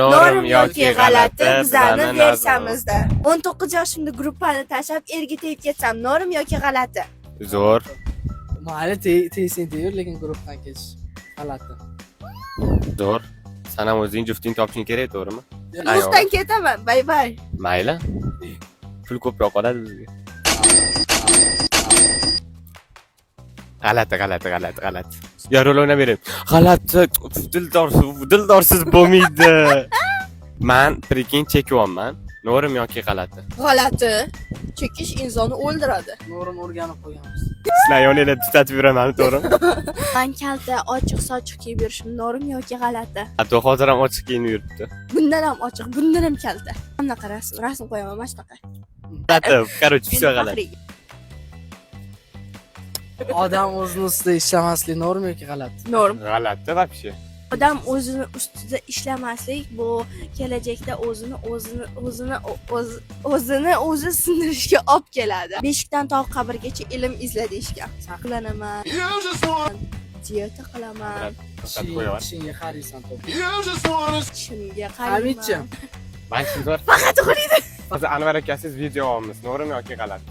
Norm yoki g'alati bizlarni versiyamizda. 19 yoshimda gruppani tashlab erga tegib ketsam, norm yoki g'alati? Zo'r. Mayli tegsin deyur, lekin guruhdan ketish g'alati. Zo'r. Sen ham o'zing jufting topishing kerak, to'g'rimi? Guruhdan ketaman. Bay bay. Mayli. Pul ko'proq qoladi bizga. G'alati. Ya rol o'ynayvering. G'alati, dildorsiz bo'lmaydi. Men prekin chekyapman. Norm yoki g'alati? G'alati. Chekish insonni o'ldiradi. Norm o'rganib qo'yganmiz. Sizlar yoningizda tutatib yuraman, to'g'rimi? Men kalta ochiq sochiq kiyib yurishim norm yoki g'alati? Hatto hozir ham ochiq kiyinib yuribdi. Bundan ham ochiq, bundan ham kalta. Qanaqa rasm qo'yaman, mana shunaqa. G'alati, короче, все g'alati. Odam o'zini ustida ishlamaslik norm yoki g'alati? Norm. G'alati вообще. Odam o'zini ustida ishlamaslik bu kelajakda o'zini o'zi sindirishga olib keladi. Beshikdan tog' qabrgacha ilm izla deyishgan. Saqlanaman. Diyeta qilaman. Tishingga qaraysan to'g'ri. Tishimga Hamidjon. qarayman. Men sizlar Faqat uxlaydi. hozir Anvar akasiz video olamiz. Norm yoki g'alati?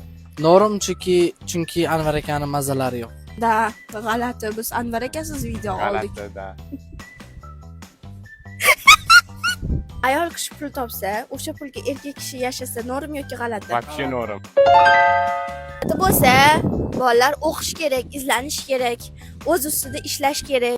Norm chunki Anvar akani mazalari yo'q. Da, g'alati. Biz Anvar akasiz video oldik. G'alati da. Ayol kishi pul topsa, o'sha pulga erkak kishi yashasa norm yoki g'alati? Вообще norm. Bo'lsa, bolalar o'qish kerak, izlanish kerak, o'z ustida ishlash kerak.